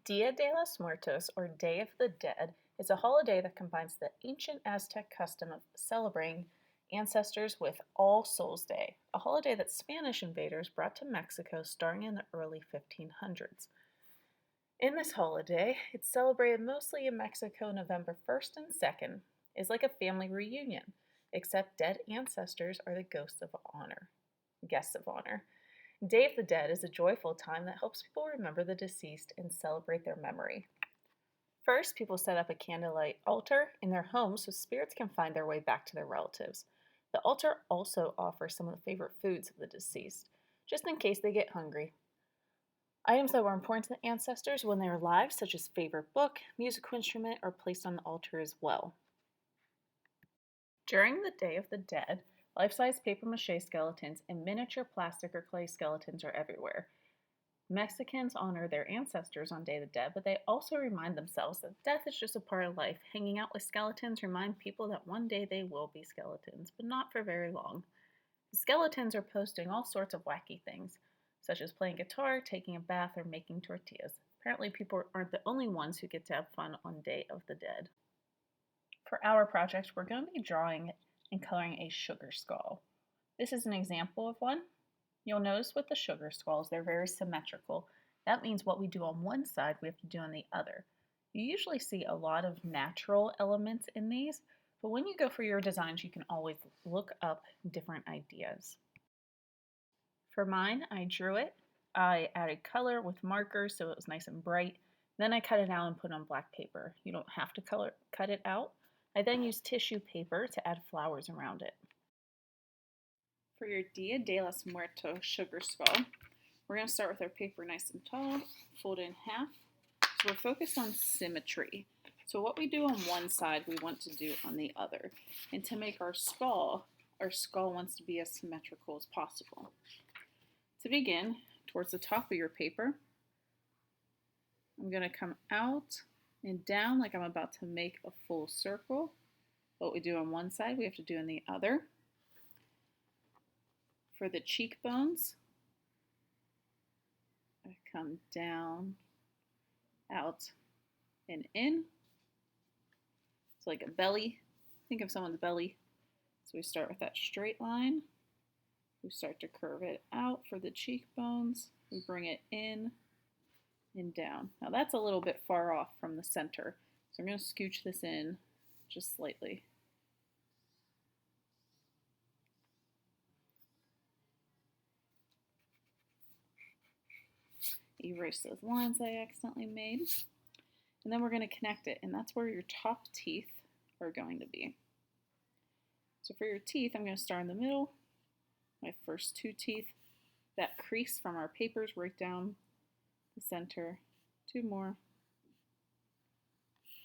Dia de los Muertos, or Day of the Dead, is a holiday that combines the ancient Aztec custom of celebrating ancestors with All Souls Day, a holiday that Spanish invaders brought to Mexico starting in the early 1500s. In this holiday, it's celebrated mostly in Mexico November 1st and 2nd, is like a family reunion, except dead ancestors are the guests of honor. Day of the Dead is a joyful time that helps people remember the deceased and celebrate their memory. First, people set up a candlelight altar in their homes so spirits can find their way back to their relatives. The altar also offers some of the favorite foods of the deceased, just in case they get hungry. Items that were important to the ancestors when they were alive, such as favorite book, musical instrument, are placed on the altar as well. During the Day of the Dead, life-size papier-mâché skeletons and miniature plastic or clay skeletons are everywhere. Mexicans honor their ancestors on Day of the Dead, but they also remind themselves that death is just a part of life. Hanging out with skeletons remind people that one day they will be skeletons, but not for very long. The skeletons are posting all sorts of wacky things, such as playing guitar, taking a bath, or making tortillas. Apparently, people aren't the only ones who get to have fun on Day of the Dead. For our project, we're going to be drawing and coloring a sugar skull. This is an example of one. You'll notice with the sugar skulls, they're very symmetrical. That means what we do on one side, we have to do on the other. You usually see a lot of natural elements in these, but when you go for your designs, you can always look up different ideas. For mine, I drew it. I added color with markers so it was nice and bright. Then I cut it out and put it on black paper. You don't have to cut it out. I then used tissue paper to add flowers around it. For your Dia de los Muertos sugar skull, we're going to start with our paper nice and tall, fold it in half. So we're focused on symmetry. So what we do on one side, we want to do on the other. And to make our skull wants to be as symmetrical as possible. To begin, towards the top of your paper, I'm going to come out and down like I'm about to make a full circle. What we do on one side, we have to do on the other. For the cheekbones, I come down, out, and in. It's like a belly. Think of someone's belly. So we start with that straight line. We start to curve it out for the cheekbones. We bring it in and down. Now that's a little bit far off from the center, so I'm going to scooch this in just slightly. Erase those lines I accidentally made. And then we're going to connect it, and that's where your top teeth are going to be. So for your teeth, I'm going to start in the middle. My first two teeth, that crease from our papers right down the center. Two more,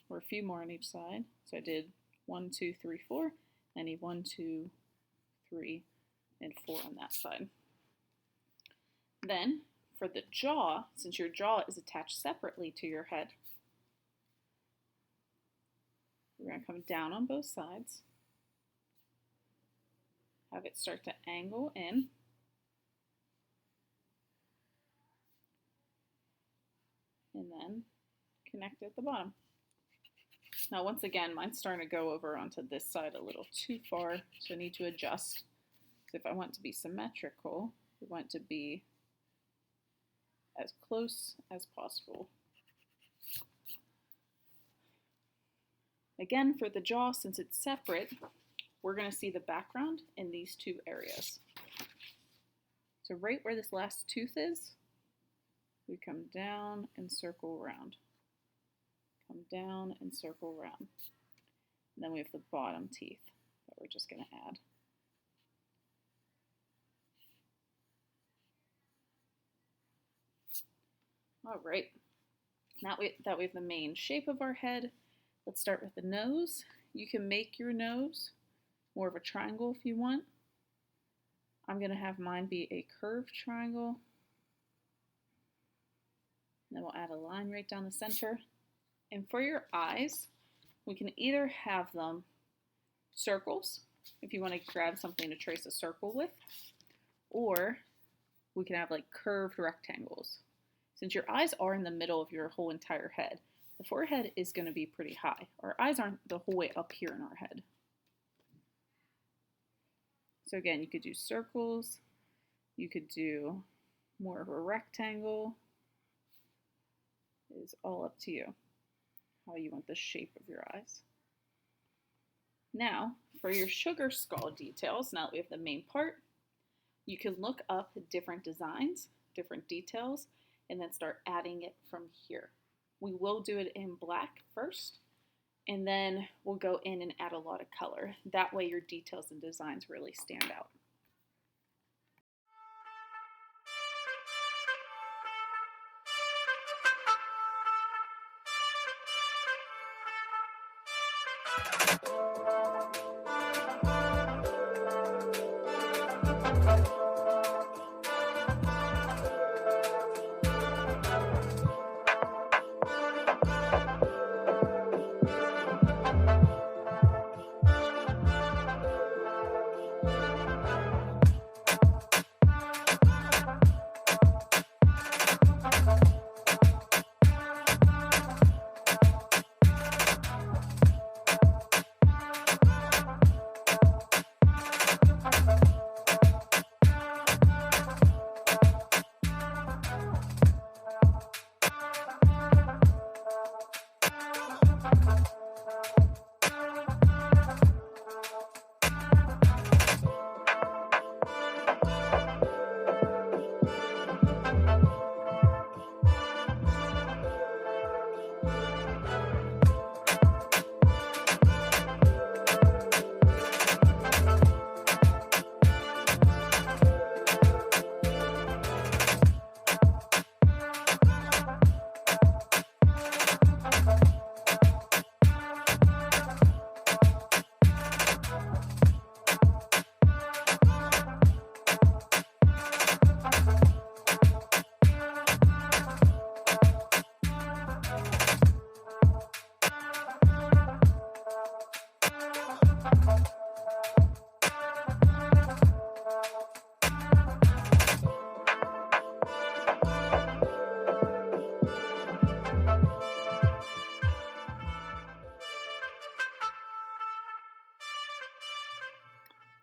or a few more on each side. So I did 1, 2, 3, 4. I need 1, 2, 3, and 4 on that side. Then for the jaw, since your jaw is attached separately to your head, we're going to come down on both sides, have it start to angle in, and then connect it at the bottom. Now once again, mine's starting to go over onto this side a little too far, so I need to adjust. So if I want to be symmetrical, we want to be as close as possible. Again, for the jaw, since it's separate, we're going to see the background in these two areas. So right where this last tooth is, we come down and circle around. Come down and circle around. And then we have the bottom teeth that we're just going to add. All right, now that we have the main shape of our head, let's start with the nose. You can make your nose more of a triangle if you want. I'm going to have mine be a curved triangle. And then we'll add a line right down the center. And for your eyes, we can either have them circles, if you want to grab something to trace a circle with, or we can have like curved rectangles. Since your eyes are in the middle of your whole entire head, the forehead is going to be pretty high. Our eyes aren't the whole way up here in our head. So again, you could do circles, you could do more of a rectangle. It is all up to you how you want the shape of your eyes. Now, for your sugar skull details, now that we have the main part, you can look up different designs, different details, and then start adding it from here. We will do it in black first, and then we'll go in and add a lot of color. That way your details and designs really stand out.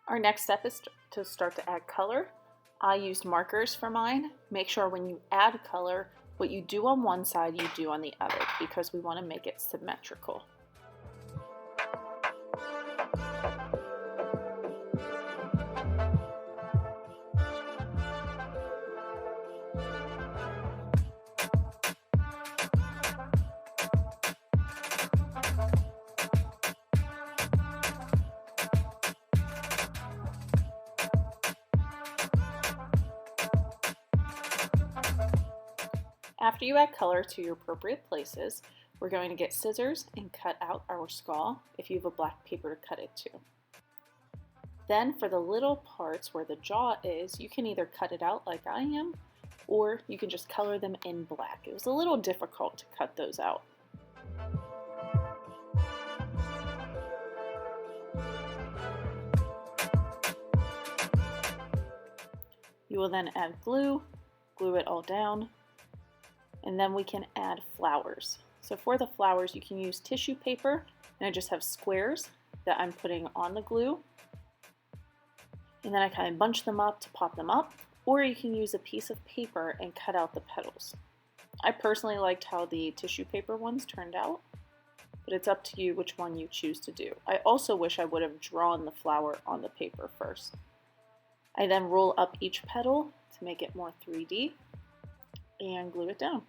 Our next step is to start to add color. I used markers for mine. Make sure when you add color, what you do on one side, you do on the other, because we want to make it symmetrical. After you add color to your appropriate places, we're going to get scissors and cut out our skull if you have a black paper to cut it to. Then for the little parts where the jaw is, you can either cut it out like I am, or you can just color them in black. It was a little difficult to cut those out. You will then add glue it all down, and then we can add flowers. So for the flowers, you can use tissue paper, and I just have squares that I'm putting on the glue. And then I kind of bunch them up to pop them up, or you can use a piece of paper and cut out the petals. I personally liked how the tissue paper ones turned out, but it's up to you which one you choose to do. I also wish I would have drawn the flower on the paper first. I then roll up each petal to make it more 3D and glue it down.